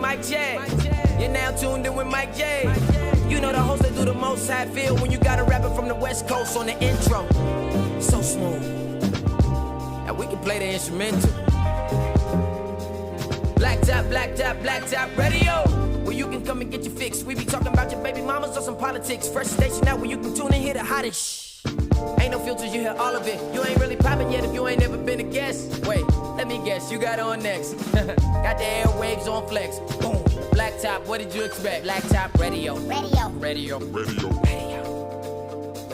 Mic check. You're now tuned in with Mike J. You know the host that do the most. How I feel when you got a rapper from the West Coast on the intro. So smooth. Now we can play the instrumental. Black top radio. Where you can come and get your fix. We be talking about your baby mamas or some politics. Fresh station out where you can tune and hear the hottest. Ain't no filters, you hear all of it. You ain't really popping yet if you ain't never been a guest. Wait, let me guess, you got on next. Got the airwaves on flex. Boom. Black top, what did you expect? Black top radio. Radio. The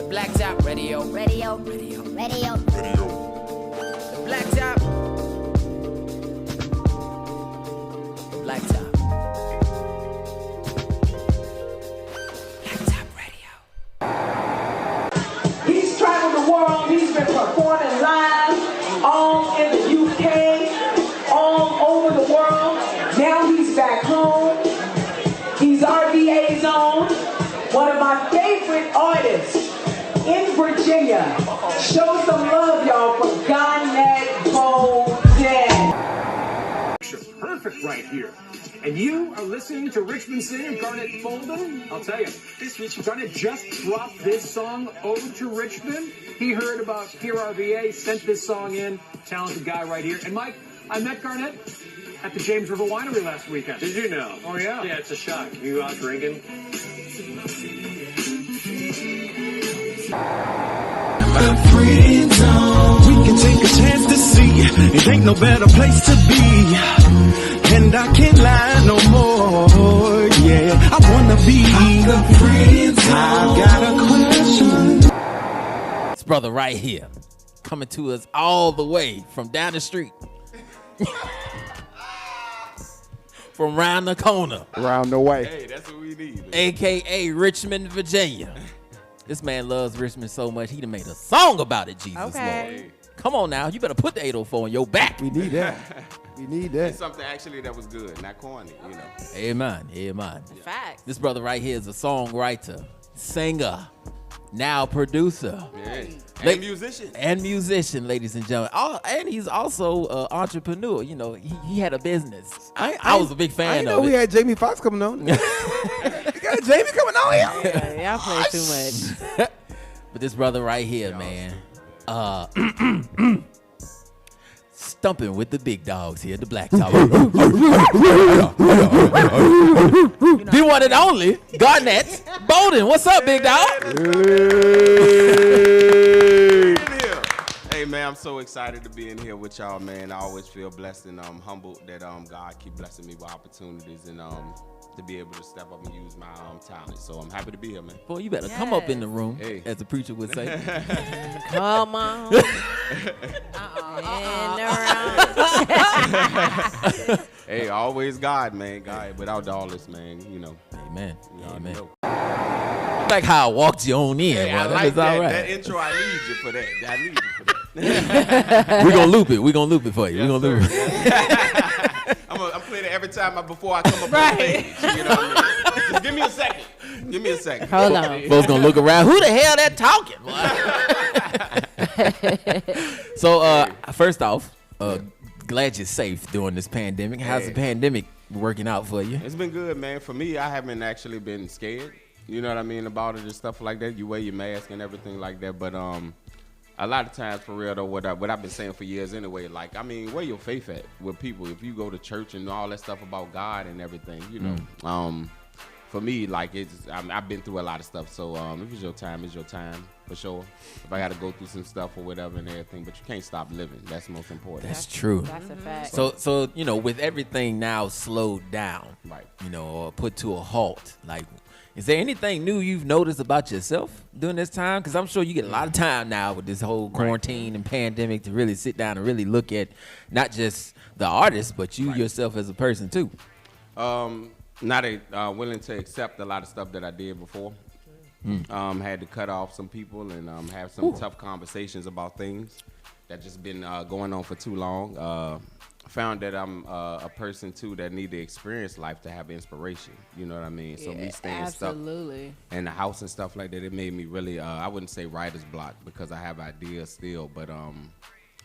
black top radio. Radio. The black top. The black top. He's been performing live all in the UK, all over the world. Now he's back home. He's RVA's own, one of my favorite artists in Virginia. Show some love, y'all, for Garnett Boldin. Perfect right here. And you are listening to Richmond singer Garnett Boldin. I'll tell you, Garnett just dropped this song, Ode to Richmond. He heard about Here RVA, sent this song in. Talented guy right here. And Mike, I met Garnett at the James River Winery last weekend. Did you know? Oh, yeah? Yeah, it's a shock. You out drinking? The friend zone. We can take a chance to see. It ain't no better place to be. And I can't lie no more. Yeah, I wanna be the friend zone. I've got a question. This brother right here, coming to us all the way from down the street. From round the corner. Around the way. Hey, that's what we need. AKA Richmond, Virginia. This man loves Richmond so much, he done made a song about it, Jesus Lord. Come on now, you better put the 804 on your back. We need that. We need that. It's something actually that was good, not corny, you know. Amen. Facts. This brother right here is a songwriter, singer, now producer. Yeah. And musician, ladies and gentlemen. And he's also an entrepreneur. You know, he had a business. I was a big fan I of know we it. had Jamie Foxx coming on. You got Jamie coming on here. Yeah, y'all play too much. But this brother right here, man, stumping with the big dogs here, the black dog. The one and only Garnett Boldin. What's up, big dog? Hey man, I'm so excited to be in here with y'all, man. I always feel blessed and humbled that God keep blessing me with opportunities and to be able to step up and use my talent. So I'm happy to be here, man. Boy, you better come up in the room, hey, as the preacher would say. Come on. Hey, always God, man. God, without all this, man, you know. Amen. Amen. Know. Like how I walked you on in. Hey, Boy. I That like was all right. that intro. I need you for that. I need you for that. We're going to loop it. We're going to loop it for you. Yes, We're going to loop it. I'm playing it every time before I come up on stage. You know what I mean? Just give me a second. Hold on. Folks going to look around. Who the hell that talking? So, first off, glad you're safe during this pandemic. How's the pandemic working out for you? It's been good, man. For me, I haven't actually been scared. You know what I mean about it and stuff like that. You wear your mask and everything like that. But a lot of times, for real though, what I've been saying for years anyway, like, I mean, where your faith at with people? If you go to church and all that stuff about God and everything, you know. For me, like, I've been through a lot of stuff. So if it's your time, it's your time, for sure. If I got to go through some stuff or whatever and everything, but you can't stop living. That's the most important. That's true. That's a fact. So you know, with everything now slowed down, Right. you know, or put to a halt, like, is there anything new you've noticed about yourself during this time? Because I'm sure you get a lot of time now with this whole quarantine and pandemic to really sit down and really look at not just the artist, but you yourself as a person too. Not willing to accept a lot of stuff that I did before. Had to cut off some people and have some tough conversations about things that just been going on for too long. found that I'm a person too that need to experience life to have inspiration. You know what I mean? So me staying absolutely. stuck in the house and stuff like that, it made me really. I wouldn't say writer's block because I have ideas still, but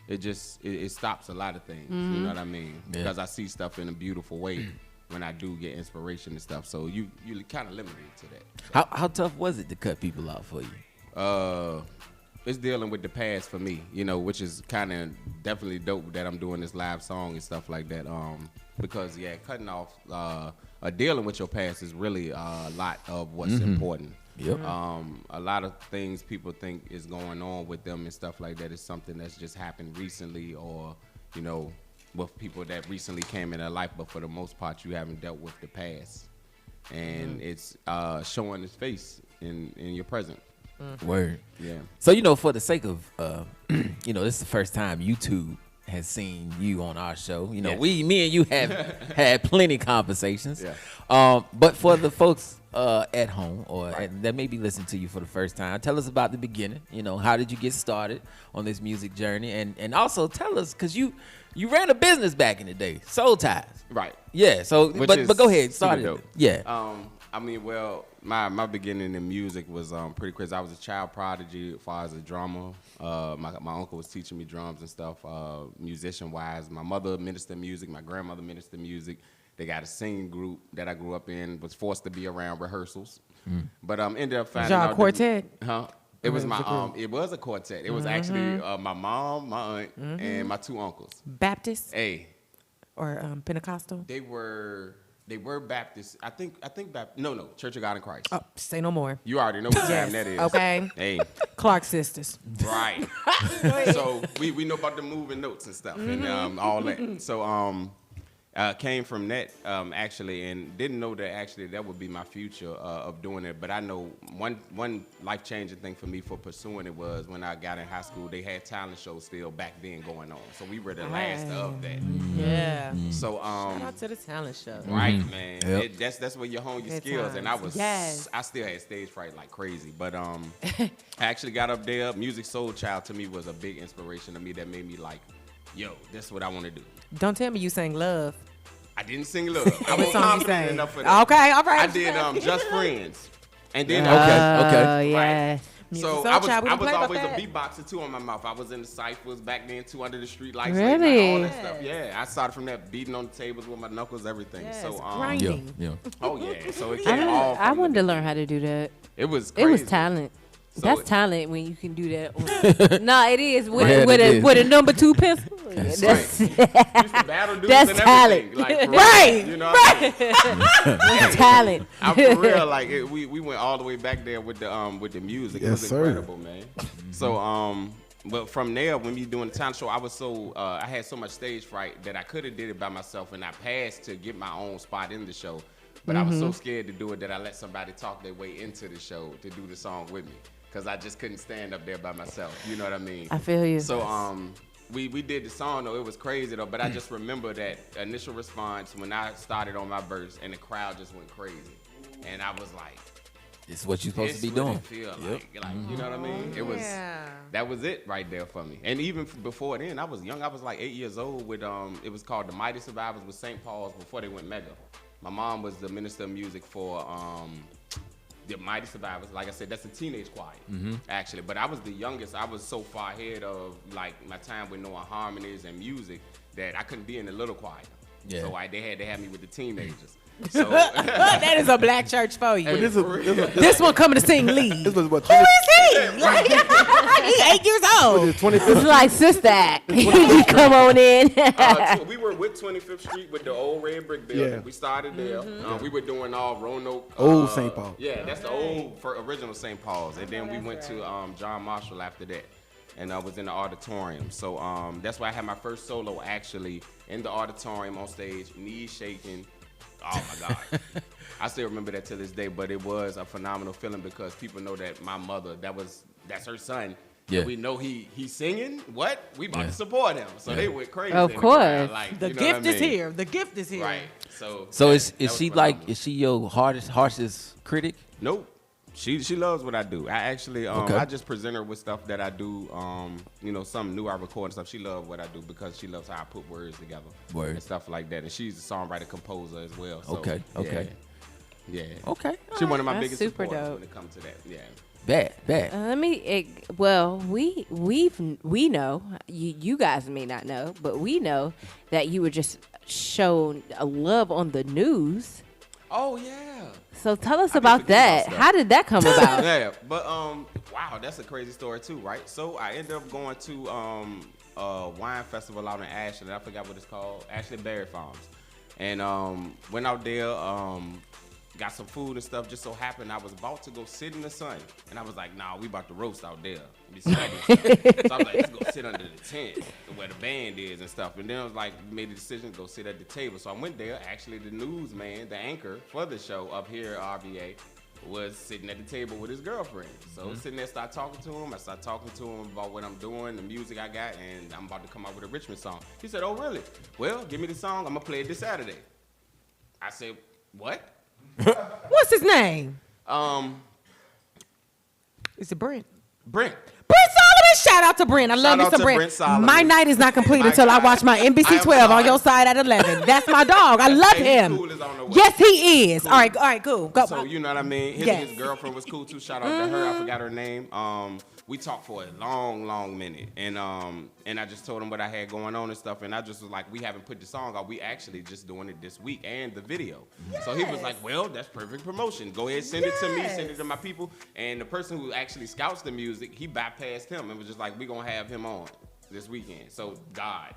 it stops a lot of things. You know what I mean? Because I see stuff in a beautiful way when I do get inspiration and stuff. So you kind of limited to that. How tough was it to cut people out for you? It's dealing with the past for me, you know, which is kind of definitely dope that I'm doing this live song and stuff like that. Because cutting off, dealing with your past is really a lot of what's important. Yep. A lot of things people think is going on with them and stuff like that is something that's just happened recently, or you know, with people that recently came in their life. But for the most part, you haven't dealt with the past, and it's showing its face in your present. Word. Yeah. So, you know, for the sake of, you know, this is the first time YouTube has seen you on our show. You know, me and you have had plenty conversations. Yeah. But for the folks at home or that may be listening to you for the first time, tell us about the beginning. You know, how did you get started on this music journey? And also tell us, because you ran a business back in the day, Soul Ties. Right. Yeah. So, but go ahead, start it. Dope. Yeah. I mean, well, my beginning in music was pretty crazy. I was a child prodigy as far as a drummer. My uncle was teaching me drums and stuff, musician-wise. My mother ministered music. My grandmother ministered music. They got a singing group that I grew up in, was forced to be around rehearsals. But ended up finding out. Y'all quartet? It was it was a quartet. It was actually my mom, my aunt, and my two uncles. Baptist Hey. or Pentecostal? They were Baptist. I think Baptist. No, Church of God in Christ. Oh, say no more. You already know what time that is. Okay. Hey. Clark sisters. Right. So we know about the moving notes and stuff and all that. So came from that actually, and didn't know that actually that would be my future of doing it. But I know one life changing thing for me for pursuing it was when I got in high school. They had talent shows still back then going on, so we were the last of that. Yeah. So Shout out to the talent show. right, man. That's where you hone your skills, and I was Yes. I still had stage fright like crazy, but I actually got up there. Music Soul Child to me was a big inspiration to me that made me like, yo, that's what I want to do. Don't tell me you sang Love. I didn't sing Love. I wasn't song you confident sang? enough for that. Okay, all right. I did Just Friends, and then Okay. Yeah. So Soul I was Child, we don't play about always a that. beatboxer too on my mouth. I was in the ciphers back then too, under the street lights, Really? late night, all that stuff. Yeah, I started from that, beating on the tables with my knuckles, everything. Yes, So grinding. Yeah. oh yeah, so it came all. I from wanted the- to learn how to do that. It was It crazy. was talent. So That's it- talent when you can do that. No, it is with, Yeah, with it a is. with a number 2 pencil. That's That's Used to battle dudes That's and talent. everything. Like, for real, Right, You know what I mean? talent. I'm for real. Like we went all the way back there with the music. It Yes, was sir. incredible, man. So but from there, when we doing the talent show, I was I had so much stage fright that I could have did it by myself, and I passed to get my own spot in the show. But I was so scared to do it that I let somebody talk their way into the show to do the song with me, because I just couldn't stand up there by myself. You know what I mean? I feel you. So we did the song though. It was crazy though, but I just remember that initial response when I started on my verse and the crowd just went crazy, and I was like, It's what you're supposed to be "This what doing. it feel like you know what I mean?" It was that was it right there for me. And even before then, I was young. I was like 8 years old with it was called the Mighty Survivors with St. Paul's before they went mega. My mom was the minister of music for the Mighty Survivors. Like I said, that's a teenage choir, actually. But I was the youngest. I was so far ahead of like my time with knowing harmonies and music that I couldn't be in the little choir. Yeah. So they had to have me with the teenagers. So That is a black church for you. This This one coming to sing lead. was what, Who is he? Like, he 8 years old. 25th? It's like Sister Act. You come on in. we were with 25th Street with the old red brick building. Yeah. We started there. We were doing all Roanoke. Old St. Paul. Yeah, that's the old original St. Paul's. And then we went to John Marshall after that. And I was in the auditorium. So that's why I had my first solo actually in the auditorium on stage, knees shaking. Oh my God. I still remember that to this day, but it was a phenomenal feeling because people know that my mother, that's her son. Yeah. And we know he's singing. What? We about to support him. So they went crazy. Of in the crowd, course. like, The you know what I gift is mean? here. The gift is here. Right. So So that is was she phenomenal. is she your harshest critic? Nope. She loves what I do. I actually Okay. I just present her with stuff that I do. Something new I record and stuff. She loves what I do because she loves how I put words together and stuff like that. And she's a songwriter composer as well. So, Okay. Yeah. Okay. She's one of my That's biggest super supporters dope. when it comes to that. Yeah. Bad. Let me. We know. You guys may not know, but we know that you were just shown a love on the news. Oh yeah. So tell us I be about forgetting that. about stuff. How did that come about? Yeah, but wow, that's a crazy story too, right? So I ended up going to a wine festival out in Ashland. I forgot what it's called, Ashland Berry Farms, and went out there, got some food and stuff. Just so happened I was about to go sit in the sun, and I was like, "Nah, we about to roast out there." Be sweating and stuff. So I was like, "Let's go sit under the tent where the band is and stuff." And then I was like, made the decision to go sit at the table. So I went there. Actually, the newsman, the anchor for the show up here, RVA, was sitting at the table with his girlfriend. So sitting there, start talking to him. I start talking to him about what I'm doing, the music I got, and I'm about to come out with a Richmond song. He said, "Oh, really? Well, give me the song. I'm gonna play it this Saturday." I said, "What?" What's his name? Is it Brent? Brent. Brent Solomon. Shout out to Brent. I love Shout me out some to Brent. Brent Solomon. My night is not complete My until I God. watch my I NBC am 12 on sorry. your side at 11. That's my dog. I love Hey, he's him. cool as on the way. Yes, he is. Cool. All right, cool. Go. So you know what I mean? Yes. His girlfriend was cool too. Shout out to her. I forgot her name. We talked for a long minute, and I just told him what I had going on and stuff, and I just was like, we haven't put the song out. We actually just doing it this week and the video. Yes. So he was like, well, that's perfect promotion. Go ahead, send it to me, send it to my people. And the person who actually scouts the music, he bypassed him and was just like, we gonna have him on this weekend. So God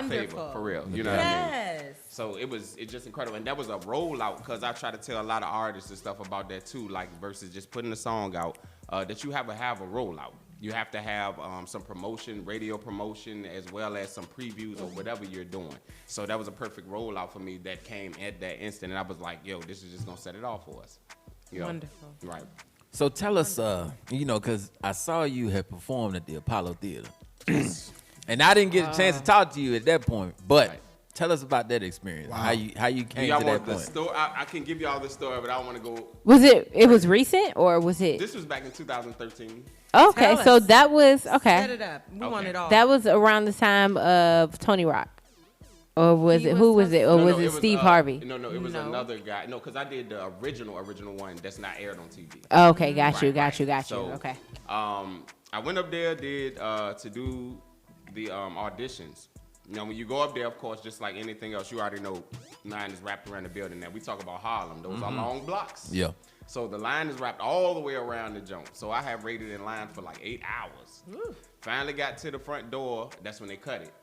favor for real. You know what I mean? So it's just incredible. And that was a rollout because I try to tell a lot of artists and stuff about that too, like versus just putting a song out, that you have a rollout. You have to have some promotion, radio promotion, as well as some previews or whatever you're doing. So that was a perfect rollout for me that came at that instant. And I was like, yo, this is just going to set it off for us. You know? Wonderful. Right. So tell us, because I saw you had performed at the Apollo Theater. And I didn't get a chance to talk to you at that point, but tell us about that experience. Wow. How you came to that point. Story? I can give you all the story, but I don't want to go. Was it was recent or was it? This was back in 2013. Okay, so that was Set it up. We want it all. That was around the time of Tony Rock. Or was it who was it? Or was it Steve Harvey? No, it was another guy. No, because I did the original one that's not aired on TV. Okay, got you. So, Okay. I went up there, did to do the auditions. You know, when you go up there, of course, just like anything else, you already know line is wrapped around the building. Now we talk about Harlem; those are long blocks. Yeah. So the line is wrapped all the way around the jump. So I have waited in line for like 8 hours. Finally got to the front door. That's when they cut it,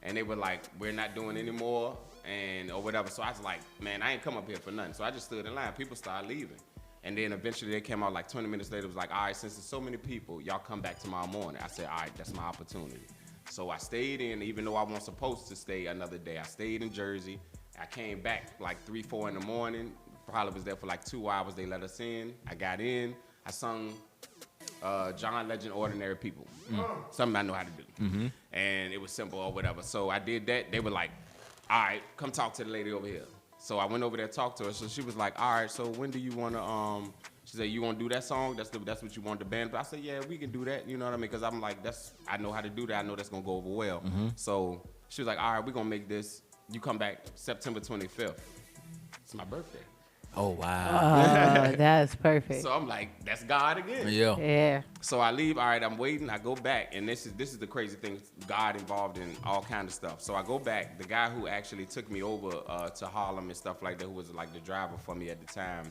and they were like, "We're not doing anymore," or whatever. So I was like, "Man, I ain't come up here for nothing." So I just stood in line. People started leaving. And then eventually they came out like 20 minutes later. It was like, all right, since there's so many people, y'all come back tomorrow morning. I said, all right, that's my opportunity. So I stayed in, even though I wasn't supposed to stay another day. I stayed in Jersey. I came back like 3, 4 in the morning. Probably was there for like 2 hours. They let us in. I got in. I sung John Legend, Ordinary People. Something I know how to do. And it was simple or whatever. So I did that. They were like, all right, come talk to the lady over here. So I went over there, talked to her. So she was like, all right, so when do you want to, she said, you want to do that song? That's what you want the band. But I said, yeah, we can do that. You know what I mean? Because I'm like, I know how to do that. I know that's going to go over well. So she was like, all right, we're going to make this. You come back September 25th. It's my birthday. Oh, wow. Oh, that's perfect. So I'm like, that's God again. Yeah. So I leave. All right, I'm waiting. I go back, and this is the crazy thing. God involved in all kind of stuff. So I go back. The guy who actually took me over to Harlem and stuff like that, who was like the driver for me at the time.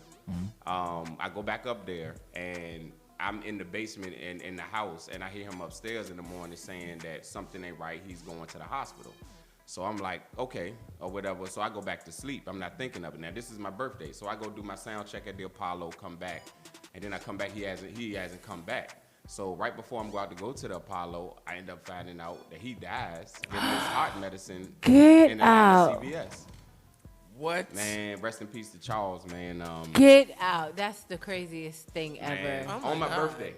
I go back up there, and I'm in the basement in the house, and I hear him upstairs in the morning saying that something ain't right. He's going to the hospital. So I'm like, okay, or whatever. So I go back to sleep. I'm not thinking of it. Now, this is my birthday. So I go do my sound check at the Apollo, come back. And then I come back, he hasn't come back. So right before I'm about to go to the Apollo, I end up finding out that he dies getting his heart medicine in out. CVS. What? Man, rest in peace to Charles, man. Get out. That's the craziest thing ever. Man, on my birthday.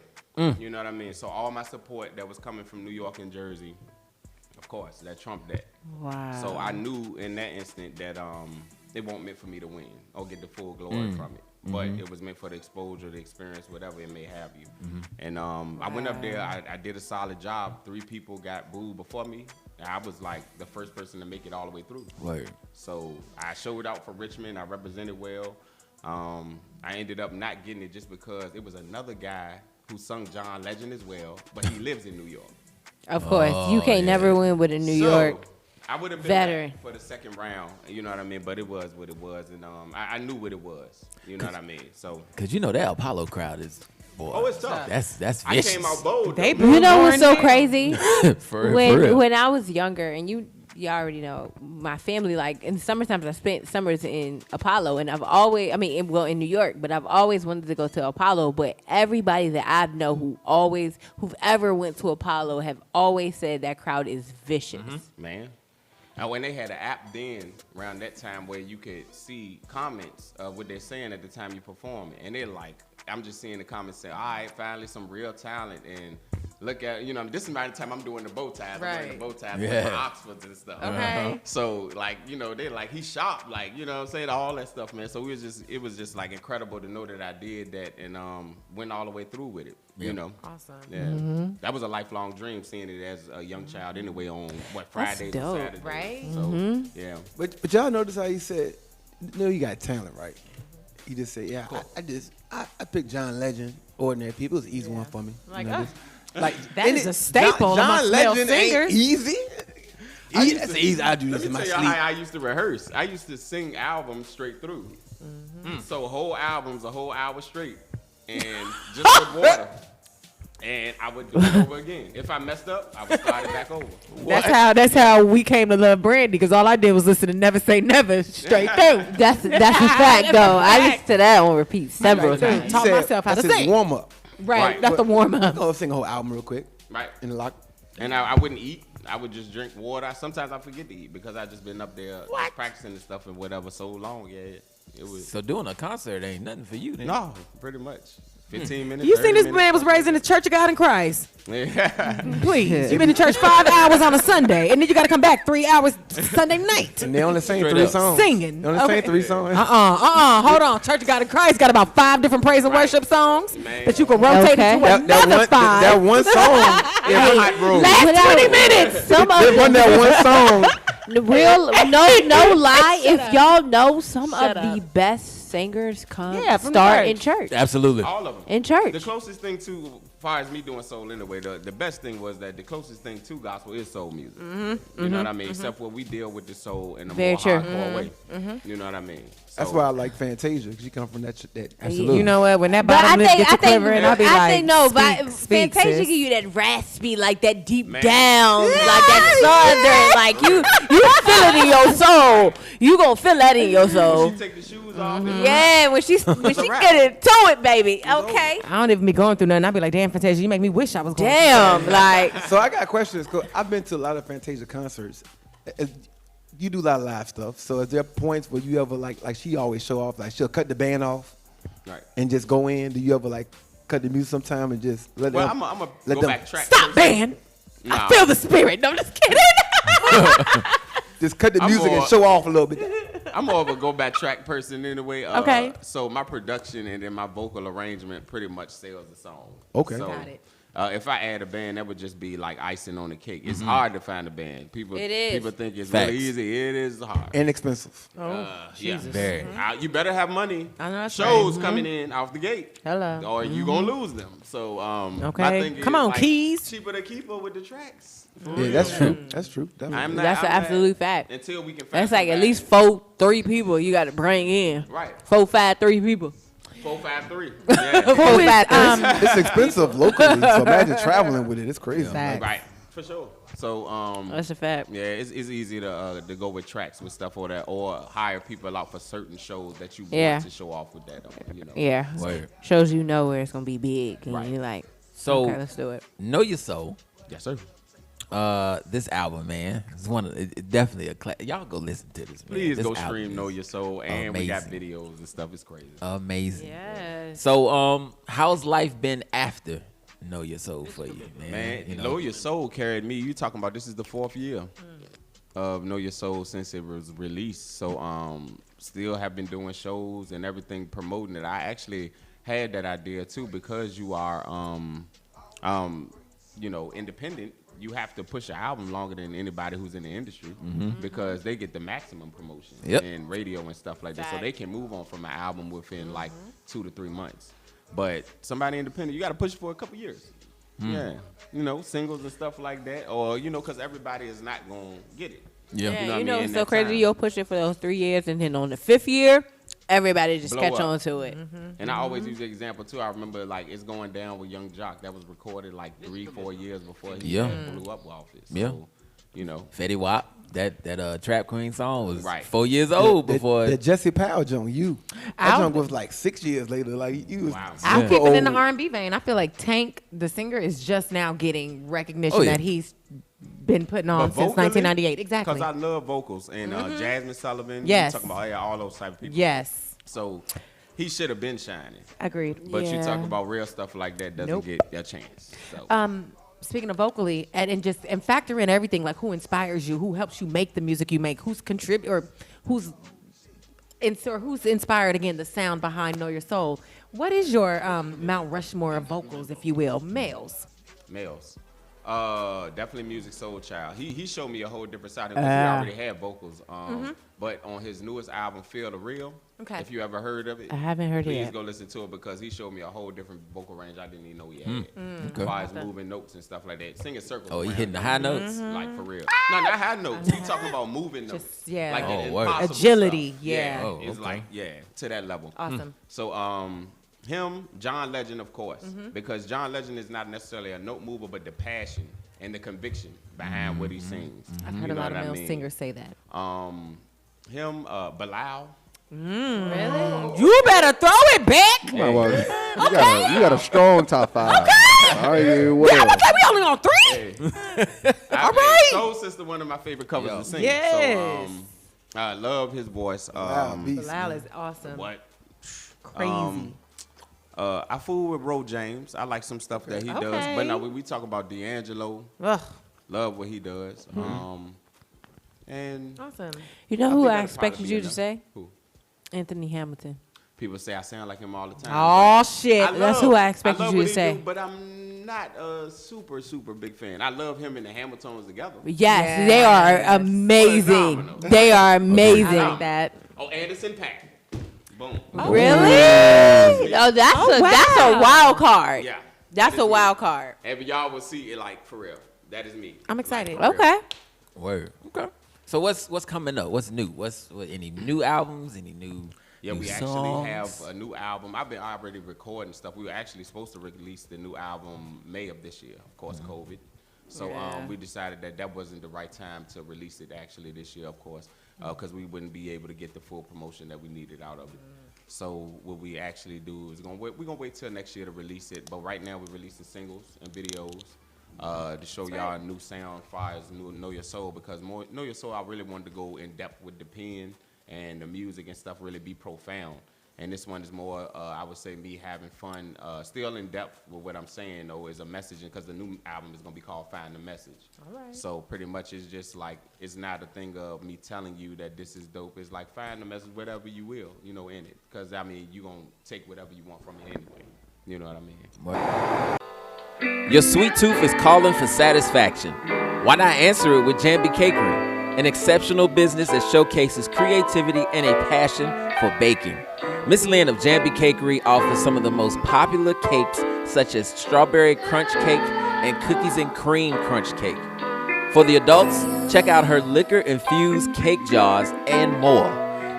You know what I mean? So all my support that was coming from New York and Jersey, of course, that trumped that. Wow. So I knew in that instant that it wasn't meant for me to win or get the full glory from it. but it was meant for the exposure, the experience, whatever it may have you. And I went up there. I did a solid job. 3 people got booed before me. I was like the first person to make it all the way through. Word. So I showed out for Richmond. I represented well. I ended up not getting it just because it was another guy who sung John Legend as well, but he lives in New York. Of course, you can't never win with a New York. I would have been veteran back for the second round, you know what I mean? But it was what it was, and I knew what it was, you know what I mean? So, cause you know that Apollo crowd is, boy. Oh, it's tough. That's vicious. I came out bold. They though. You know what's so crazy? for real. When I was younger, and you already know, my family, like in the summertime, I spent summers in Apollo, and I've always, in New York, but I've always wanted to go to Apollo. But everybody that I know who've ever went to Apollo have always said that crowd is vicious. Man. Now, when they had an app then, around that time, where you could see comments of what they're saying at the time you perform, and they're like, I'm just seeing the comments say, all right, finally some real talent, and look at, this is my time I'm doing the bow ties. I'm wearing the bow ties with my Oxfords and stuff. Okay. So, like, they're like, he's sharp, like, you know what I'm saying, all that stuff, man. So it was just like incredible to know that I did that and went all the way through with it, you know. Awesome. Yeah. That was a lifelong dream, seeing it as a young child anyway on, Fridays and dope, Saturdays. right? So, yeah. But y'all notice how he said, you got talent, right? He just said, yeah, I picked John Legend, Ordinary People. It was an easy one for me. Like, Like that is a staple John amongst male Legend ain't singers. easy. That's easy. I do Let this in me my tell you sleep. how I used to rehearse. I used to sing albums straight through. So whole albums, a whole hour straight, and just with water. And I would do it over again. If I messed up, I would start it back over. That's how we came to love Brandy, because all I did was listen to Never Say Never straight through. That's a fact, though. I listened to that on repeat several He times. Taught said myself how to that's his sing. warm up. Right, that's the warm I'm up. gonna sing a whole album real quick Right. in the lock. And I wouldn't eat. I would just drink water. Sometimes I forget to eat because I just been up there practicing and stuff and whatever so long. Yeah, it was. So doing a concert ain't nothing for you then. No, pretty much. 15 minutes. You 30 seen this minutes. man was raised in the Church of God in Christ. Yeah. Please. You've been in church 5 hours on a Sunday, and then you got to come back 3 hours Sunday night. And they only sing Straight 3 up. songs. Singing. They only Okay. sing 3 songs. Hold on. Church of God in Christ got about 5 different praise and worship songs Man. that you can rotate Okay. into another 5. That one song. Last 20 minutes. Some of They run them, that one song. no lie. If y'all know, some Shut of up. the best singers come from start church. in church. Absolutely. All of them. In church. The closest thing to, as far as me doing soul anyway, the best thing was that the closest thing to gospel is soul music. You know what I mean? Except for we deal with the soul in a Very more true. hardcore way. You know what I mean? That's So- why I like Fantasia, because she come from that. Absolutely. You know what? When that But I bottom lip think, gets I to quivering, I'll be think, like, I think no, speak, Fantasia sis. give you that raspy, like that deep Man. down, like that southern, like you feel it in your soul. You gonna feel that in your When soul. she take the shoes off. Yeah, when she wrap. get into it, baby. Okay. I don't even be going through nothing. I'll be like, damn, Fantasia, you make me wish I was going Damn, like So I got questions. 'Cause I've been to a lot of Fantasia concerts. You do a lot of live stuff. So is there points where you ever like she always show off, like she'll cut the band off Right. and just go in? Do you ever like cut the music sometime and just let Well, them? I'm going to let go them- back track. Stop, band. Nah. I feel the spirit. No, I'm just kidding. Just cut the I'm music and more- show off a little bit. I'm more of a go back track person anyway. Okay. So my production and then my vocal arrangement pretty much sells the song. Okay. So, Got it. If I add a band, that would just be like icing on the cake. It's hard to find a band. People, It is. People think it's Facts. really easy. It is hard. Inexpensive. Yeah. Very. You better have money. I know that's Shows right. coming in off the gate. Hello. Or you gonna lose them. So my Okay. thing Come is, on, like, keys. cheaper to keep her with the tracks. Yeah, that's true. That's true. Definitely. I'm not, that's I'm an not- absolute fact. Until we can find That's like at somebody. least 3 people you got to bring in. Right. 4, 5, 3 people. 453. Yeah. 4, 5, 3. It's expensive locally, so imagine traveling with it. It's crazy. Facts. Right. For sure. So That's a fact. yeah, it's easy to go with tracks with stuff or that, or hire people out for certain shows that you Yeah. want to show off with that. You know. Yeah. Word. Shows you know where it's going to be big. And Right. you're like, So okay, let's do it. Know Your Soul. Yes, sir. This album, man, it's one of it definitely a class. Y'all go listen to this, man. Please This go album stream is Know Your Soul, and we got amazing. videos and stuff. It's crazy. Amazing. Yes. So, how's life been after Know Your Soul for you, man? Man, You know? Know Your Soul carried me. You talking about this is the 4th year. of Know Your Soul since it was released. So still have been doing shows and everything, promoting it. I actually had that idea too, because you are independent. You have to push an album longer than anybody who's in the industry, because they get the maximum promotion in radio and stuff like that. So they can move on from an album within like 2 to 3 months. But somebody independent, you got to push it for a couple years. Yeah, singles and stuff like that, or because everybody is not gonna get it. Yeah, it's so crazy. You'll push it for those 3 years, and then on the 5th year, everybody just Blow catch up. on to it. And I always use the example too. I remember like It's Going Down with Young Jock. That was recorded like 3-4 years before he blew up off it. So, Fetty Wap. That Trap Queen song was Right. 4 years old before. The Jesse Powell joint, that joint was like 6 years later. Like you was I'll super keep it in the old. R&B vein. I feel like Tank, the singer, is just now getting recognition Oh, yeah. that he's been putting on But since vocally, 1998. Exactly. Because I love vocals and Jasmine Sullivan. Yes. You talking about all those type of people. Yes. So he should have been shining. Agreed. But you Yeah. talk about real stuff like that doesn't Nope. get a chance. So. Speaking of vocally, and factor in everything, like who inspires you, who helps you make the music you make, who's who's inspired, again, the sound behind Know Your Soul. What is your Mount Rushmore of vocals, if you will, males? Definitely Music Soul Child. He showed me a whole different side of him, because he already had vocals. But on his newest album, Feel the Real, Okay. if you ever heard of it, I haven't heard it please yet. go listen to it, because he showed me a whole different vocal range I didn't even know he had. As far as moving notes and stuff like that. Singing circles. Oh, he around hitting the it. high notes? Like for real. No, not high notes. He talking about moving notes. yeah. Like Oh, the word. impossible Agility, stuff. yeah. Oh, It's okay. like, to that level. Awesome. So him, John Legend, of course, because John Legend is not necessarily a note mover, but the passion and the conviction behind what he sings. I've You heard a know lot what of I male mean? singers say that. Him, Bilal. Really? You better throw it back. Well, you got a strong top 5. All right, well. Yeah, okay, we only on 3. All right. Soul Sister, one of my favorite covers to sing. Yes. So I love his voice. Bilal is awesome. What? Crazy. I fool with Ro James. I like some stuff that he does. Okay. But now when we talk about D'Angelo, Ugh. love what he does. And Awesome. You know I who think I that'll expected probably be you to enough. say? Who? Anthony Hamilton. People say I sound like him all the time. Oh, shit. That's who I expected love you what to he say. do, but I'm not a super big fan. I love him and the Hamiltons together. Yes, they are amazing. Phenomenal. They are amazing. I like that. Oh, Anderson .Paak. Boom. Really? Oh, that's a wild card. Yeah. That's That a is wild me. card. And y'all will see it like for real. That is me. I'm excited. Like, for real. Okay. Word. Okay. So what's coming up? What's new? What any new albums? Any new? Yeah, new we songs? actually have a new album. I've been already recording stuff. We were actually supposed to release the new album May of this year. Of course, COVID. So we decided that wasn't the right time to release it actually this year, of course, because we wouldn't be able to get the full promotion that we needed out of it. So what we actually do is we're gonna wait till next year to release it. But right now we're releasing singles and videos to show y'all a new sound, fires, new Know Your Soul, because Know Your Soul, I really wanted to go in depth with the pen and the music and stuff, really be profound. And this one is more, I would say, me having fun, still in depth with what I'm saying, though, is a message, because the new album is going to be called Find the Message. All right. So pretty much it's just like, it's not a thing of me telling you that this is dope. It's like, find the message, whatever you will, in it. Because, I mean, you're going to take whatever you want from it anyway. You know what I mean? Your sweet tooth is calling for satisfaction. Why not answer it with Jambi Cakery, an exceptional business that showcases creativity and a passion for baking. Miss Lynn of Jambi Cakery offers some of the most popular cakes, such as strawberry crunch cake and cookies and cream crunch cake. For the adults, check out her liquor-infused cake jars and more.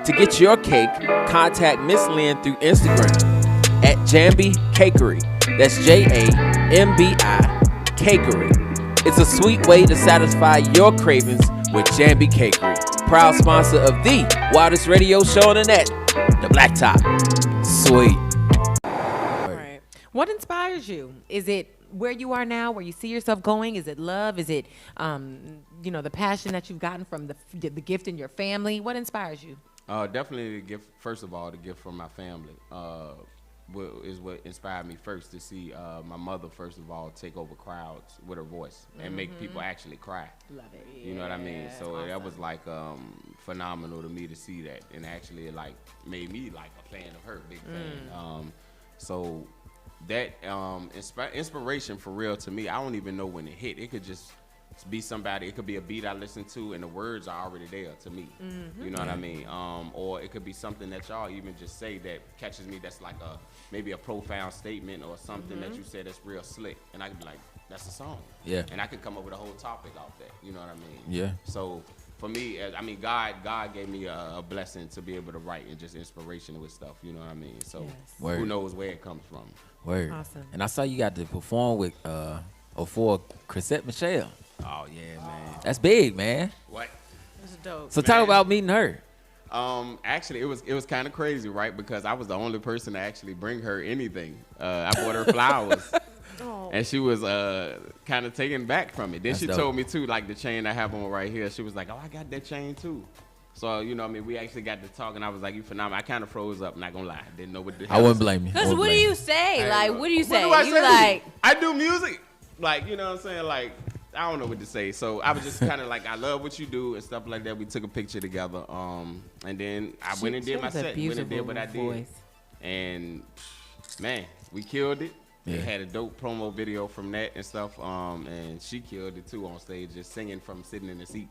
To get your cake, contact Miss Lynn through Instagram at Jambi Cakery. That's Jambi Cakery. It's a sweet way to satisfy your cravings with Jambi Cakery. Proud sponsor of the wildest radio show on the net, The Blacktop. Sweet. All right. What inspires you? Is it where you are now, where you see yourself going? Is it love? Is it, the passion that you've gotten from the gift in your family? What inspires you? Definitely the gift, first of all, the gift from my family. what inspired me first to see my mother first of all take over crowds with her voice and make people actually cry. Love it. You know what I mean? So Awesome. that was like phenomenal to me to see that, and actually it, like made me like a fan of her, big fan. So that inspiration for real to me, I don't even know when it hit. It could just be somebody. It could be a beat I listen to, and the words are already there to me. You know what I mean? Or it could be something that y'all even just say that catches me. That's like maybe a profound statement or something that you said that's real slick, and I could be like, that's a song. Yeah. And I could come up with a whole topic off that. You know what I mean? Yeah. So for me, I mean, God gave me a blessing to be able to write and just inspiration with stuff. You know what I mean? So Word. who knows where it comes from? Word. Awesome. And I saw you got to perform with for Chrisette Michelle. Oh yeah, man. That's big, man. What? That's dope. So talk about meeting her. Actually, it was kind of crazy, right? Because I was the only person to actually bring her anything. I bought her flowers, and she was kind of taken back from it. Then That's she dope. told me too, like the chain I have on right here. She was like, "Oh, I got that chain too." So you know, what I mean, we actually got to talk, and I was like, "You phenomenal." I kind of froze up, not gonna lie. Didn't know what the hell I wouldn't to say. blame you. Cause what do you say? Like, what do you say? What do I You say? like, I do music. Like, you know what I'm saying? Like, I don't know what to say. So I was just kind of like, I love what you do and stuff like that. We took a picture together. And then I went and did my set. Went and did what I did. And man, we killed it. Yeah. We had a dope promo video from that and stuff. And she killed it too on stage, just singing from sitting in the seat.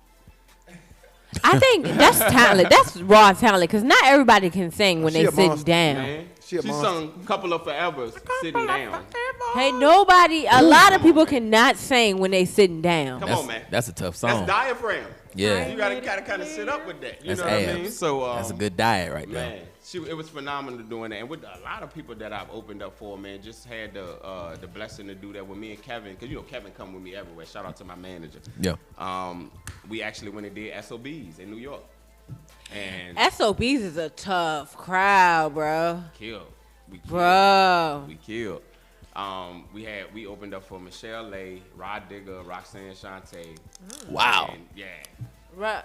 I think that's talent. That's raw talent. Because not everybody can sing when She they a sitting monster, down. Man, She a she monster. sung a couple of forevers sitting down. Hey, nobody. A lot of people cannot sing when they sitting down. Come on, man. That's a tough That's song. diaphragm. Yeah. You gotta kind of sit up with that. You That's know what I abs. mean? So That's a good diet right man, there. it was phenomenal doing that, and with a lot of people that I've opened up for, man, just had the blessing to do that with me and Kevin, because you know Kevin come with me everywhere. Shout out to my manager. Yeah. We actually went and did SOBs in New York, and SOBs is a tough crowd, bro. killed. We killed. Bro. We killed. We opened up for Michelle Lay, Rod Digger, Roxanne Shante. Wow. And, yeah. Right.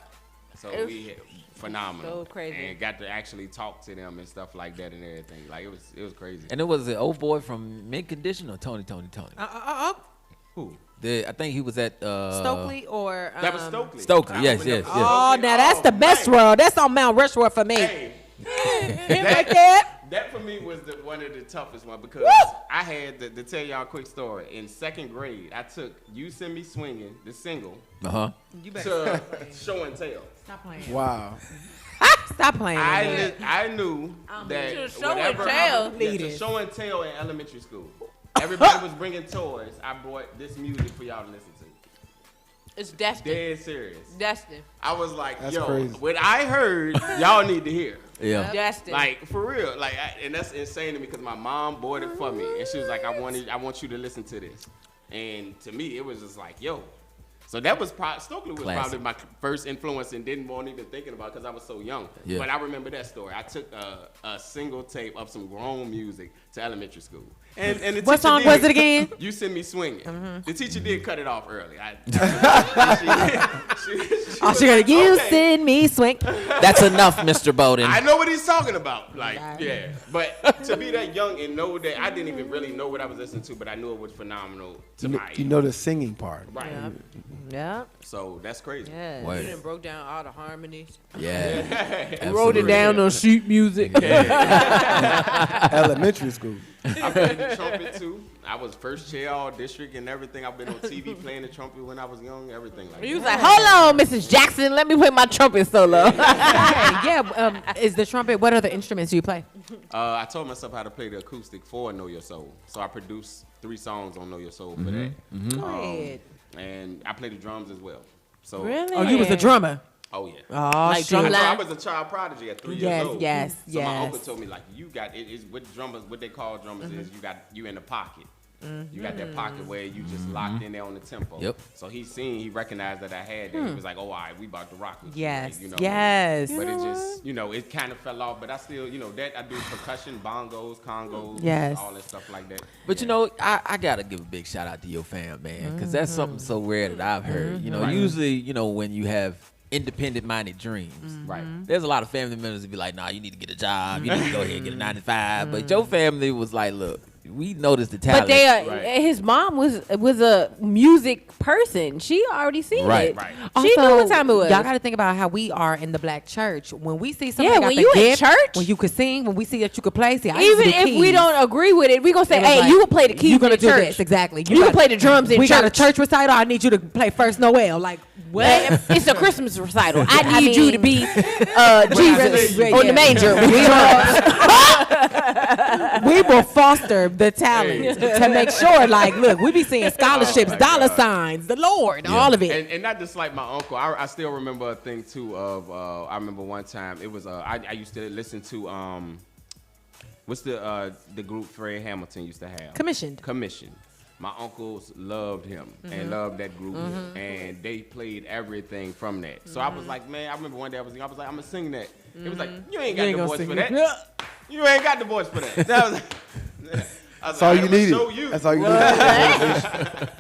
So It was we had phenomenal. so crazy. And got to actually talk to them and stuff like that and everything. Like it was crazy. And it was an old boy from Mint Condition or Tony. Who? I think he was at Stokely or That was Stokely. Stokely, I yes, opened up yes, for yes. Oh, Stokely. now that's the best man. road. That's on Mount Rushmore for me. Hey, Right there. that for me was one of the toughest one because I had to tell y'all a quick story. In second grade, I took "You Send Me Swinging," the single, You better to show and tell. stop playing. Wow. Stop playing. with me. I knew that To show and whatever tell. to show and tell in elementary school. Everybody was bringing toys. I brought this music for y'all to listen to. It's destined. Dead serious. Destined. I was like, That's yo, crazy. what I heard, y'all need to hear. Yeah. Destined. Like for real, like, and that's insane to me because my mom bought it for me, and she was like, I want you to listen to this, and to me, it was just like, yo. So that was Stokely was Classic. probably my first influence, and didn't want even thinking about because I was so young. Yeah. But I remember that story. I took a single tape of some grown music to elementary school, and the What teacher song did- was it again? You Send Me Swinging. The teacher did cut it off early. Oh, she gonna you okay. send me swing. That's enough, Mr. Bowden. I know what he's talking about. Like, yeah. But to be that young and know that I didn't even really know what I was listening to, but I knew it was phenomenal to my You know the singing part. right. Yeah. So that's crazy. Yeah. You Word. done broke down all the harmonies. Yeah. Wrote it down on sheet music. Elementary school. I played the trumpet too. I was first chair all district and everything. I've been on TV playing the trumpet when I was young, everything like You that. was like, hold on, Mrs. Jackson, let me play my trumpet solo. Is the trumpet? What other instruments do you play? I told myself how to play the acoustic for Know Your Soul. So I produced 3 songs on Know Your Soul for that. Go ahead. And I play the drums as well. So Really? Oh, you was a drummer. Oh yeah. Oh, Like shit. drum So line? I was a child prodigy at 3 Yes, years old. yes, So my yes. uncle told me like, you got it is what drummers, what they call drummers is you in the pocket. You got that pocket where you just locked in there on the tempo. Yep. So he recognized that I had that. He was like, oh, all right, we about to rock with Yes, you. Like, yes. But it just, it kind of fell off. But I still, that I do percussion, bongos, congos, Yes. all that stuff like that. But I gotta give a big shout out to your fam, man, because that's something so rare that I've heard. Usually, when you have independent-minded dreams. Right. There's a lot of family members that be like, nah, you need to get a job. You need to go ahead and get a 9 to 5. But your family was like, look, we noticed the talent. But his mom was a music person. She already seen it. Right. She knew what time it was. Y'all got to think about how we are in the black church. When we see somebody got when the you gift, in church, when you could sing, when we see that you could play, see, I even used to do if we keys. don't agree with it, we gonna say, It was hey, like, you can play the keys you gonna in do church. this exactly. You can play the drums in we church. got a church recital. I need you to play First Noel. Like what? It's a Christmas recital. I need you to be Jesus on the manger. We will foster the talent to make sure, like, look, we be seeing scholarships, dollar signs, the Lord, all of it. And not just like my uncle. I still remember a thing too of I remember one time it was I used to listen to what's the group Fred Hamilton used to have? Commissioned. My uncles loved him and loved that group, and they played everything from that. So I was like, man, I remember one day I was like, I'm gonna sing that. It was like, you ain't got the voice for that. You ain't got the voice for that. That was. That's all you needed. That's all you needed.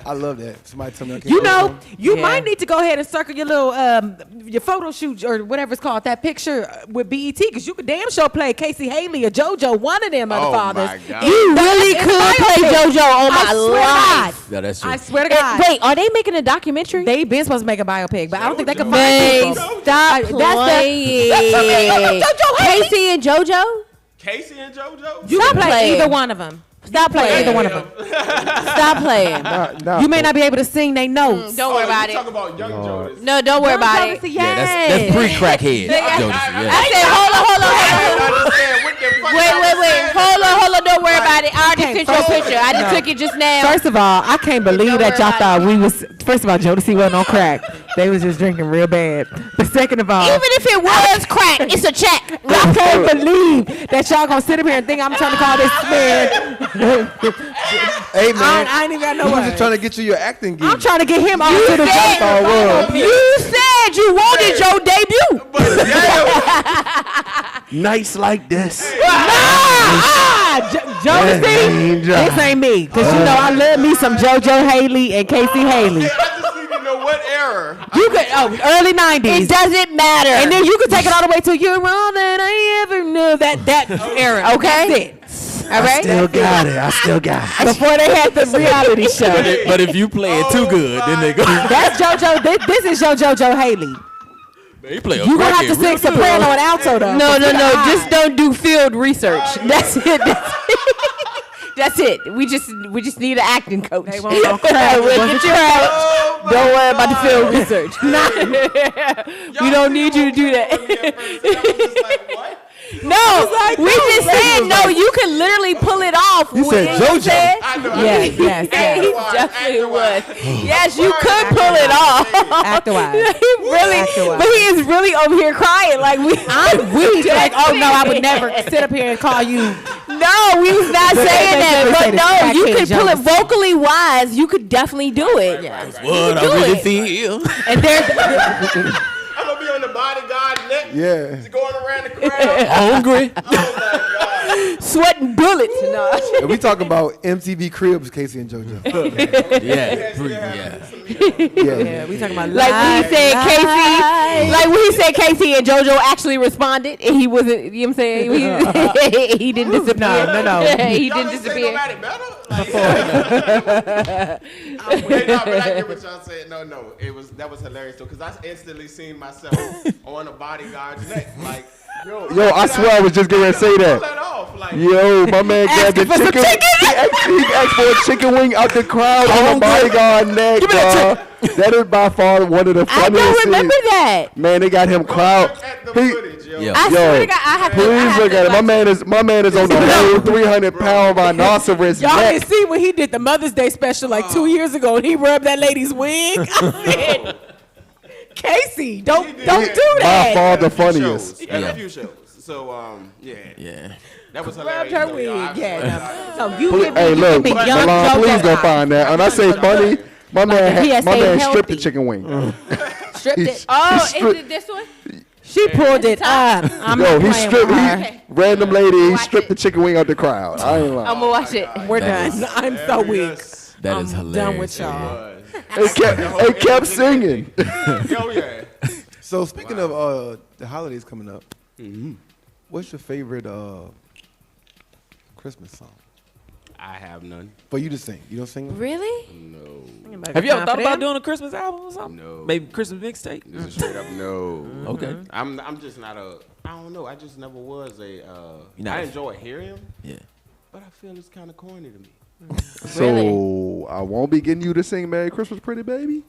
I love that. Somebody tell me I can't. You might need to go ahead and circle your little your photo shoot or whatever it's called, that picture with BET, because you could damn sure play Casey Haley or JoJo, one of them fathers. My God. You really could play JoJo on my life. Yeah, that's true. I swear to God. Wait, are they making a documentary? They been supposed to make a biopic, but I don't think they can They find people. stop playing. Casey and JoJo? Casey and JoJo. You Stop can play playing. either one of them. Stop playing. Either one of them. Stop playing. You may not be able to sing they notes. Don't worry about it. Talk about young Jonas. No, don't worry about it. Yeah, that's pre-crackhead. Jonas, I said, hold on. Wait. Hold on. Don't worry about it. I already sent your picture. I just took it just now. First of all, I can't believe that y'all thought we was. First of all, Jodeci wasn't on crack. They was just drinking real bad. But second of all, Even if it was crack, it's a check. I can't believe that y'all gonna sit up here and think I'm trying to call this man. Hey man, I ain't even got no we was words. just trying to get you your acting gig. I'm trying to get him on to the That's all it was. You said you wanted your debut. Nights like this. Jodeci, this ain't me. Because you know I love me some JoJo Haley and Casey Haley. I just need to know what era. You could, early 90s. It doesn't matter. And then you could take it all the way to You're All That I Ever Knew. That era. Okay. That's it. All right? Still got it. I still got it. Before they had the reality show. But if you play it too good, then they go. That's JoJo. This is JoJo Haley. He play a You gonna have to crackhead sing real good. soprano and alto though. No. Just don't do field research. That's it. That's it. We just need an acting coach. They won't go crack. We'll get you out. Don't worry about the field research. We don't need you to do that. No, we just said no. You can literally pull it off. You said JoJo. I know. Yes. He definitely was. Yes, you could pull it off. Actor-wise. He really, Actor-wise. but he is really over here crying like we. I'm weak. Like, oh no, I would never sit up here and call you. No, we was not saying that. They But say the no, you crackhead could pull it Jones. vocally wise. You could definitely do it. What I do really it. feel. And there's I'm gonna be on the bodyguard neck. Yeah. Just going around the crowd. Hungry. Oh my God. Sweating bullets. No. And we talk about MTV Cribs, Casey and JoJo. yeah, we talking about Like when he said Casey, like when he said Casey and JoJo actually responded, and he wasn't. You know what I'm saying? He didn't disappear. No. He Y'all didn't didn't say disappear. nobody better. But I get what y'all saying. No. That was hilarious though, because I instantly seen myself on a bodyguard's neck. Like, Yo, I swear I was just getting ready to say pull that. that off. Like, Yo, my man grabbed the chicken. He asked for a chicken wing out the crowd on a bodyguard neck, bro. That is by far one of the I funniest don't remember scenes. that. Man, they got him crowd. look at the He- footage, yo. Yeah. I swear to God, I have to. Please look at it. My man is on the whole 300-pound rhinoceros y'all neck. can see when he did the Mother's Day special like 2 years ago and he rubbed that lady's wig. I said, Casey, don't do By that. far the At a few funniest. shows. At a few shows. So, Yeah. that was Rubbed hilarious. her though, wig. y'all. Yeah, no. So you Please, can be, hey, you look, can be young Milan, please JoJo go high. find that. When I say funny, my man stayed stripped the healthy. chicken wing. Stripped He- it. Oh, he is stripped- it this one? She pulled it up. I'm Yo, not he playing stripped. with her. He random lady. He Watch stripped it. the chicken wing out the crowd. I ain't I'm lying. gonna watch it. We're done. I'm so weak. That is I'm hilarious. done with y'all. They kept singing. Yo, yeah. So speaking of the holidays coming up, what's your favorite Christmas song I have none. for you to sing? You don't sing? Really? No. Have you ever thought about doing a Christmas album or something? No. Maybe Christmas mixtape? This is straight up no. Okay. I'm just not a. I don't know. I just never was a. not I a- enjoy hearing him, Yeah. but I feel it's kind of corny to me. So I won't be getting you to sing "Merry Christmas, Pretty Baby."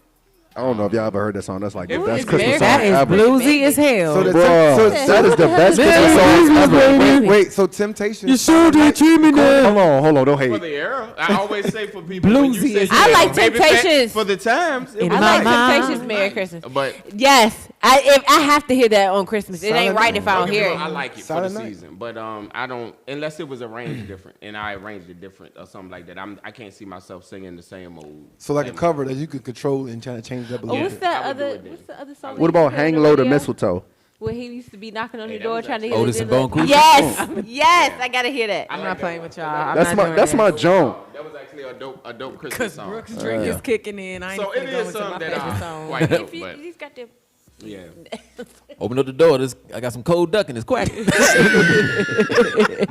I don't know if y'all ever heard that song. That's like the Ooh, best it's Christmas very- song That is ever. bluesy as hell. So, Bruh, that is the best Christmas song ever. wait, so Temptations. You sure did treat me good. Hold on, don't For hate. the era, I always say for people. when you Bluesy say is I like Baby Temptations. for the times. It In was I my like mind. Temptations Merry Christmas. But Yes, if I have to hear that on Christmas. It ain't Silent right if I don't Don't get me hear wrong, I it. like it Silent for the Night. season, but I don't unless it was arranged different and I arranged it different or something like that. I can't see myself singing the same old. So like a same- cover that you could control and try to change it up a Oh, little what's bit. that I would do other? it then. What's the other song? What about "Hang Low" to Mistletoe? Where he used to be knocking on Hey, the that door was trying to actually- hear Otis the and Bone Cruiser? Yes, yes, I gotta hear that. I I'm like not that playing one. with y'all. I'm That's not my doing that's that. my joint. That was actually a dope Christmas Because song. Brooks' drink is kicking in. I ain't So finna it go is into my something favorite that song. quite dope, If you but just got the yeah. Open up the door. I got some cold duck and it's quacking.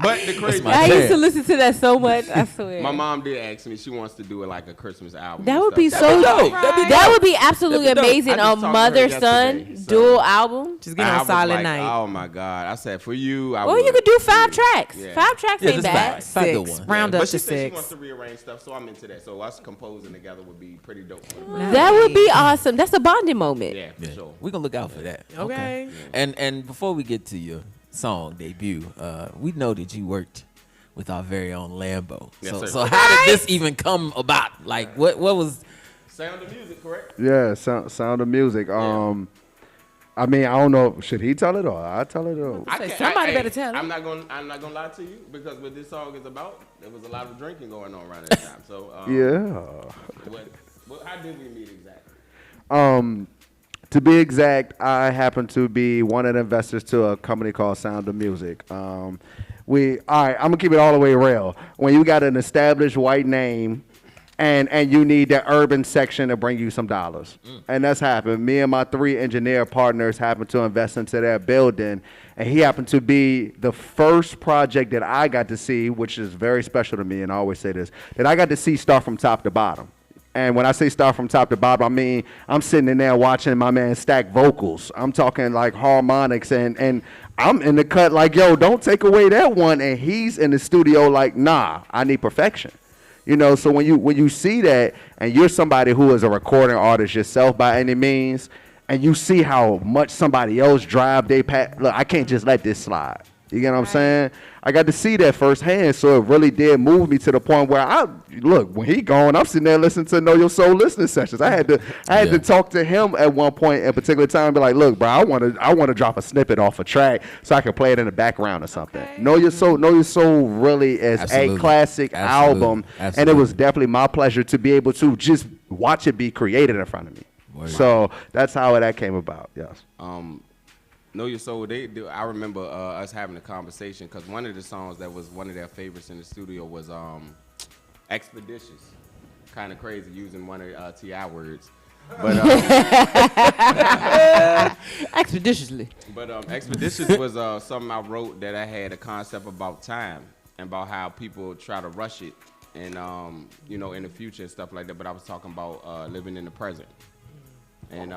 But the crazy, my I jam. used to listen to that so much. I swear. my mom did ask me. She wants to do it like a Christmas album. That and would be stuff. so dope. dope. That'd be That dope. would be absolutely That'd be dope. amazing. I just A talked to her mother yesterday, son so- dual album. Just I get on was Silent like, Night. oh my God! I said for you, I Well, would. you could do 5 tracks. Yeah. 5 tracks Yeah, ain't just bad. 5. 5 good Six. ones. Round But up she to said she 6. wants to rearrange stuff, so I'm into that. So us composing together would be pretty dope. That would be awesome. That's a bonding moment. Yeah, for sure. We're going to look out for that. Okay. And before we get to your song debut, we know that you worked with our very own Lambo. Yes, sir. So how did this even come about? Like, what was... Sound of Music, correct? Yeah, Sound of Music. I mean, I don't know. Should he tell it or I tell it or? I Say can't- somebody hey, better tell I'm not gonna lie to you because what this song is about, there was a lot of drinking going on around that time. So Yeah. how did we meet exactly? To be exact, I happen to be one of the investors to a company called Sound of Music. All right, I'm gonna keep it all the way real. When you got an established white name and you need the urban section to bring you some dollars. And that's happened. Me and my 3 engineer partners happened to invest into that building, and he happened to be the first project that I got to see, which is very special to me, and I always say this, that I got to see start from top to bottom. And when I say start from top to bottom, I mean I'm sitting in there watching my man stack vocals. I'm talking like harmonics, and I'm in the cut like, yo, don't take away that one. And he's in the studio like, nah, I need perfection. You know, so when you see that, and you're somebody who is a recording artist yourself by any means, and you see how much somebody else drive they look, I can't just let this slide. You get what I'm saying? I got to see that firsthand, so it really did move me to the point where when he gone, I'm sitting there listening to Know Your Soul listening sessions. I had to talk to him at one point at a particular time and be like, look, bro, I want to drop a snippet off a track so I can play it in the background or something. Okay. Know Your Soul really is Absolutely. a classic Absolutely. album, and it Absolutely. was definitely my pleasure to be able to just watch it be created in front of me. Word. So that's how that came about. Yes. Know Your Soul. I remember us having a conversation because one of the songs that was one of their favorites in the studio was Expeditious. Kind of crazy using one of T.I. words. But Expeditiously. Expeditious was something I wrote that I had a concept about time and about how people try to rush it and in the future and stuff like that. But I was talking about living in the present. And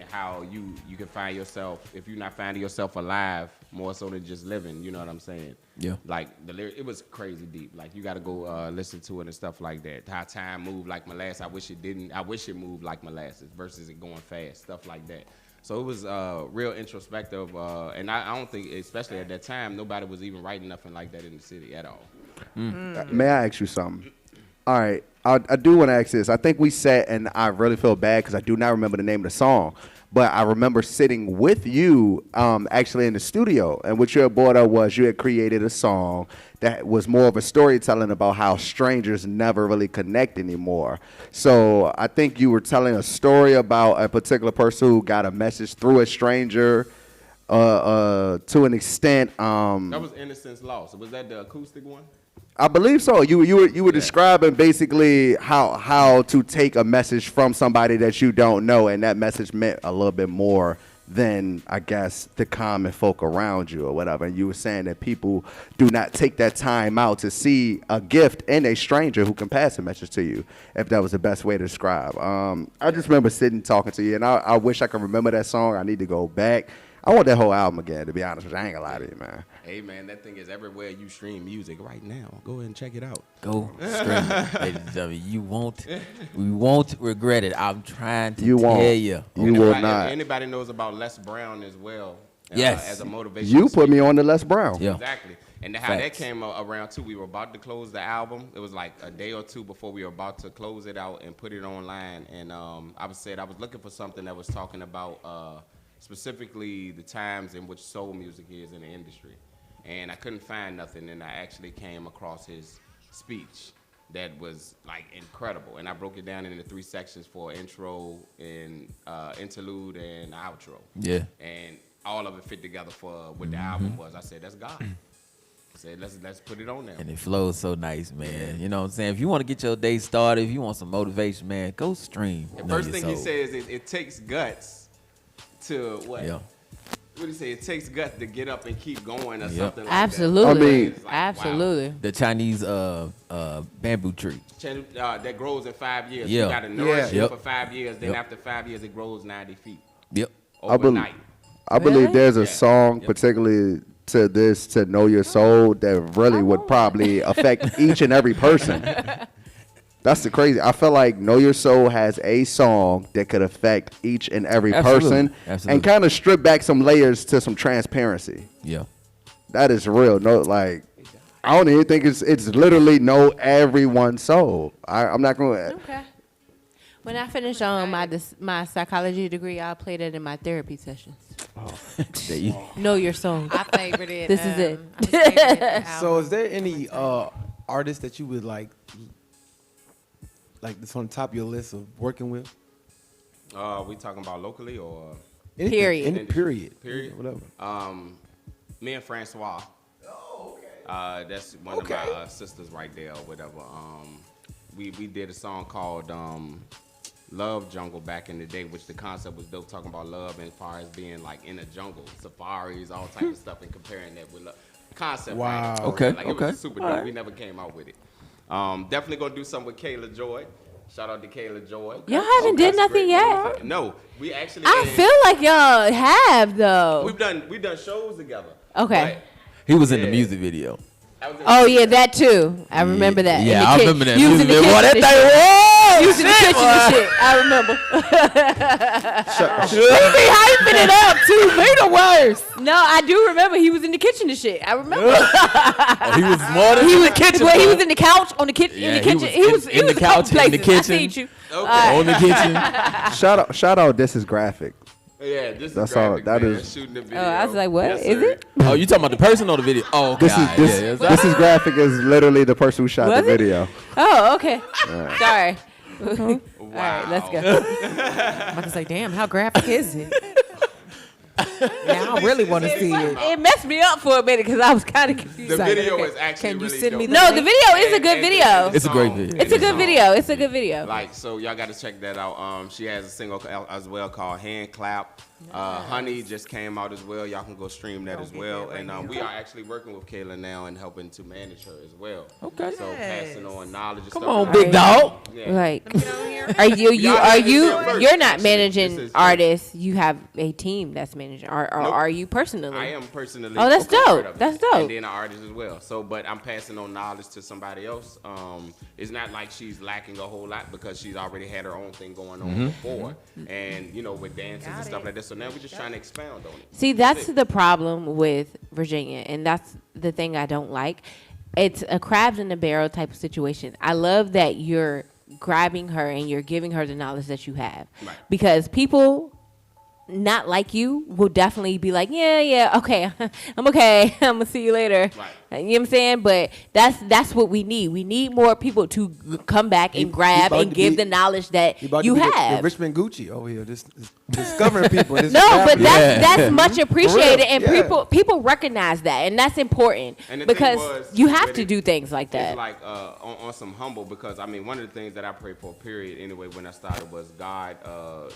how you can find yourself, if you're not finding yourself alive, more so than just living, you know what I'm saying? Yeah. Like, it was crazy deep. Like, you got to go listen to it and stuff like that. How time moved like molasses. I wish it didn't. I wish it moved like molasses versus it going fast, stuff like that. So it was real introspective. And I don't think, especially at that time, nobody was even writing nothing like that in the city at all. May I ask you something? All right. I do want to ask this. I think we sat, and I really feel bad because I do not remember the name of the song, but I remember sitting with you actually in the studio, and what you had brought up was you had created a song that was more of a storytelling about how strangers never really connect anymore. So I think you were telling a story about a particular person who got a message through a stranger to an extent. That was Innocence Lost. Was that the acoustic one? I believe so. You were describing basically how to take a message from somebody that you don't know, and that message meant a little bit more than, I guess, the common folk around you or whatever. And you were saying that people do not take that time out to see a gift in a stranger who can pass a message to you, if that was the best way to describe. I just remember sitting talking to you, and I wish I could remember that song. I need to go back. I want that whole album again, to be honest with you. I ain't gonna lie to you, man. Hey, man, that thing is everywhere you stream music right now. Go ahead and check it out. Go stream it, ladies and gentlemen. We won't regret it. I'm trying to You tell won't. you. You will not. Anybody knows about Les Brown as well? Yes. As a motivation. You put me on the Les Brown. Yeah. Exactly. And how that came around too, we were about to close the album. It was like a day or two before we were about to close it out and put it online. And I was looking for something that was talking about specifically the times in which soul music is in the industry. And I couldn't find nothing, and I actually came across his speech that was like incredible. And I broke it down into 3 sections for intro and interlude and outro. Yeah. And all of it fit together for what the album was. I said, that's God. I said, let's put it on there. And it flows so nice, man. You know what I'm saying? If you want to get your day started, if you want some motivation, man, go stream. The first thing he says is it takes guts to what? Yeah. What do you say? It takes guts to get up and keep going or something like Absolutely. that. I mean, It's like, Absolutely. The Chinese bamboo tree. wow. That grows in 5 years. Yeah. You got to nourish Yeah. it for 5 years. Then Yep. after 5 years, it grows 90 feet Yep. overnight. I believe Really? there's a Yeah. song particularly to this, to Know Your Soul, that really would probably affect each and every person. That's the crazy. I feel like Know Your Soul has a song that could affect each and every person and kind of strip back some layers to some transparency. Yeah. That is real. No, like, I don't even think it's literally know everyone's soul. I'm not going to. Okay. When I finish my psychology degree, I'll play that in my therapy sessions. There you- Know your song. I favored it. This is it. I favored the So album. is there any artists that you would like that's on the top of your list of working with? We talking about locally or? Anything, Period. Any period. Period. Whatever. Me and Francois. Oh, okay. That's one of my sisters right there or whatever. We did a song called Love Jungle back in the day, which the concept was dope, talking about love and as far as being like in a jungle, safaris, all type of stuff, and comparing that with love. Concept. Wow. Right? Okay, Like, It okay. was super dope. We never came out with it. Definitely gonna do something with Kayla Joy. Shout out to Kayla Joy. Y'all haven't did That's nothing great. yet? No, we actually. I did- feel like y'all have though. we've done shows together. Okay. He was in the Yeah. music video. But I was in- Oh yeah, that too. I remember that. In Yeah, the I ki- remember that you was in music the video. Boy, that kitchen thing, and shit. whoa, You was in the kitchen and shit. I remember. He be hyping it up too. Be the worst. No, I do remember he was in the kitchen and shit. I remember. Oh, he was more than he in was the kitchen. Well, he bro. was in the couch on the kitchen. Yeah, in the he kitchen. was in the a couple couch, in the places. I kitchen. seen you. on the kitchen. Shout out. This is graphic. Yeah, this That's is all- graphic, that man. is- Shooting the video. Oh, I was like, what? Yes, Is sir. it? Oh, you talking about the person or the video? Oh, okay. This is graphic is literally the person who shot Was the it? video. Oh, okay. Sorry. All right, let's go. I'm about to say, damn, how graphic is it? Now I really want to see it. It messed me up for a minute because I was kind of confused. The Like, video okay, is actually can you really send dope. me the No, the link? video is a good And video. It's a great song. video. It's a good video. It's a good video. Like, so y'all got to check that out. She has a single as well called Hand Clap. Honey just came out as well. Y'all can go stream that as well. And we are actually working with Kayla now and helping to manage her as well. Okay. So passing on knowledge and Come stuff. on, like big that. dog. Yeah. Like, here. are you Y'all are did this you here first, you're not actually. managing This is- artists? You have a team that's managing, or Nope. are you personally? I am personally. Oh, that's a part dope. of it. That's dope. And then an artist as well. So, but I'm passing on knowledge to somebody else. It's not like she's lacking a whole lot because she's already had her own thing going on before, and with dances and stuff like that. So now we're just trying to expound on it. See, that's the problem with Virginia, and that's the thing I don't like. It's a crabs in the barrel type of situation. I love that you're grabbing her and you're giving her the knowledge that you have, Right. because people not like you will definitely be like, yeah, okay, I'm okay, I'm gonna see you later. Right. You know what I'm saying? But that's what we need. We need more people to come back and grab and give the knowledge that you have. The Richmond Gucci over here, just discovering people. No, but that's much appreciated, and people recognize that, and that's important because you have to do things like that. It's like on some humble, because I mean, one of the things that I prayed for, period, anyway, when I started was God,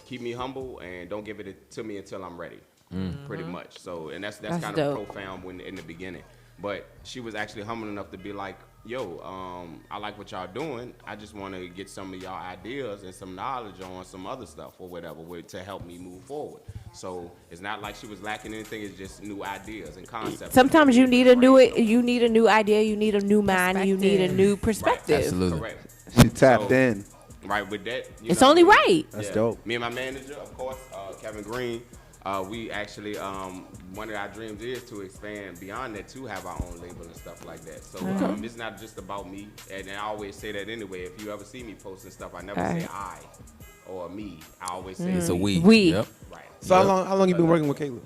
keep me humble and don't give it to me until I'm ready. Pretty much. So, and that's kind of profound in the beginning. But she was actually humble enough to be like, yo, I like what y'all doing. I just want to get some of y'all ideas and some knowledge on some other stuff or whatever to help me move forward. So it's not like she was lacking anything. It's just new ideas and concepts. Sometimes you need a new idea, you need a new mind, you need a new perspective. Right. Absolutely. Correct. She tapped in. Right, with that. It's only right. That's dope. Me and my manager, of course, Kevin Green, we actually, one of our dreams is to expand beyond that, to have our own label and stuff like that. So it's not just about me. And I always say that anyway. If you ever see me posting stuff, I never say I or me. I always say it's a we. We. Right. So how long you been working with Caleb?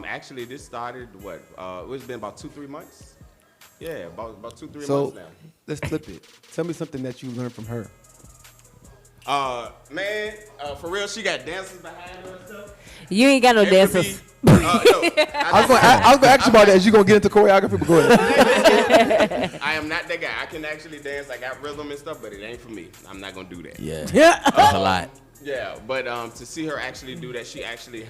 Actually, this started, it's been about 2-3 months. Yeah, about 2-3 months now. Let's flip it. Tell me something that you learned from her. Man, for real, she got dancers behind her and stuff. You ain't got no dancers. I was going to ask you about that. Is you going to get into choreography? But go ahead. I am not that guy. I can actually dance. I got rhythm and stuff, but it ain't for me. I'm not going to do that. Yeah. That's a lot. Yeah, but to see her actually do that, she actually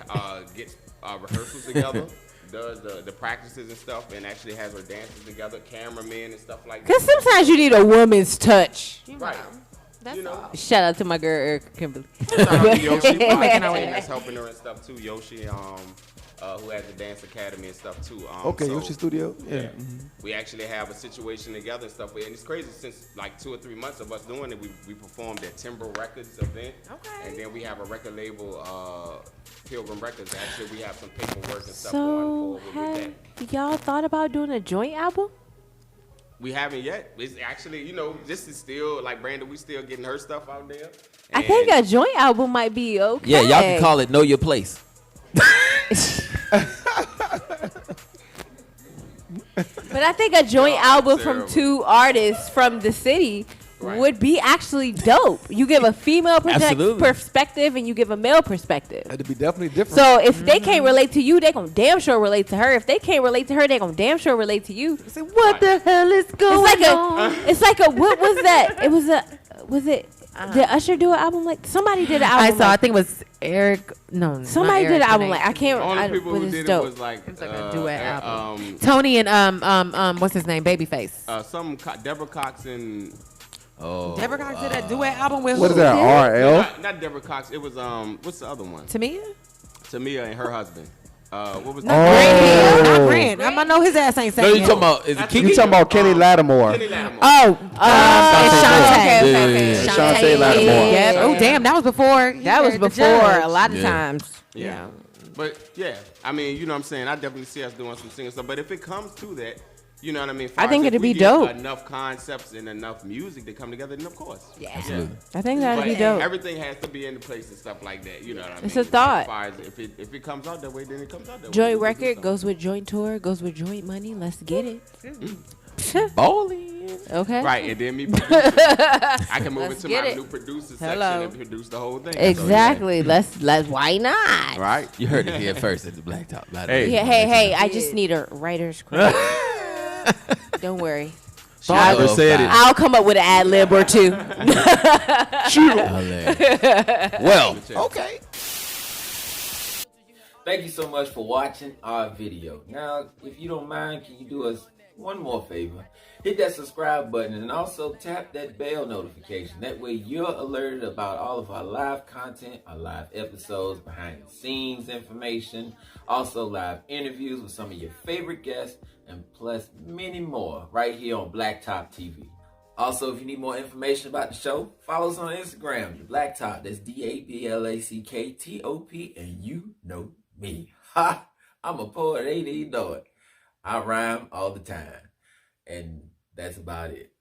gets rehearsals together, does the practices and stuff, and actually has her dances together, cameramen and stuff like that. Because sometimes you need a woman's touch. Right. That's all. Shout out to my girl, Erica Kimberly. Shout out to Yoshi, that's helping her and stuff too. Yoshi, who has the dance academy and stuff too. Yoshi Studio. Yeah. Mm-hmm. We actually have a situation together and stuff. And it's crazy, since like 2 or 3 months of us doing it, we performed at Timber Records event. Okay. And then we have a record label, Pilgrim Records. Actually, we have some paperwork and stuff going forward with that. Y'all thought about doing a joint album? We haven't yet. It's actually, this is still, like Brandon, we still getting her stuff out there. I think a joint album might be okay. Yeah, y'all can call it Know Your Place. But I think a joint album from 2 artists from the city would be actually dope. You give a female perspective and you give a male perspective. That'd be definitely different. So if they can't relate to you, they gonna damn sure relate to her. If they can't relate to her, they gonna damn sure relate to you. Say, what the hell is going on? It's like a what was that? Did Usher do an album like somebody did an album? I think it was Eric. No, somebody did an album like I can't. The only people who did it was like it's like a duet album. Tony and what's his name? Babyface. Deborah Cox and. Oh, Deborah Cox did a duet album with what is that? RL? Not Deborah Cox. It was what's the other one? Tamia and her husband. What was that? Not Grant. I know his ass ain't saying. No, you talking about? Is it Kiki? You talking about Kenny Lattimore? Kenny Lattimore. Shantae. Shantae Lattimore. Yeah. Oh damn, that was before. That was before a lot of times. Yeah. But yeah, I mean, you know what I'm saying? I definitely see us doing some singing stuff. But if it comes to that, you know what I mean? I think it'd be dope. Enough concepts and enough music to come together, then of course. Yeah. Absolutely. I think that'd be dope. Everything has to be in the place and stuff like that. You know what I mean? It's a thought. If it comes out that way, then it comes out that way. Joint record goes with joint tour, goes with joint money. Let's get it. Bowling. Okay. Right, and then me produce I can move it to my new producer section and produce the whole thing. Exactly. So, let's why not? Right. You heard it here first at the Black Top. Hey, I just need a writer's credit. Don't worry. I'll come up with an ad lib or two. Well, okay. Thank you so much for watching our video. Now, if you don't mind, can you do us one more favor? Hit that subscribe button and also tap that bell notification. That way you're alerted about all of our live content, our live episodes, behind the scenes information, also live interviews with some of your favorite guests, and plus many more right here on Blacktop TV. Also, if you need more information about the show, follow us on Instagram, Blacktop. That's DABLACKTOP, and you know me. Ha! I'm a poet, ain't even know it. I rhyme all the time. And that's about it.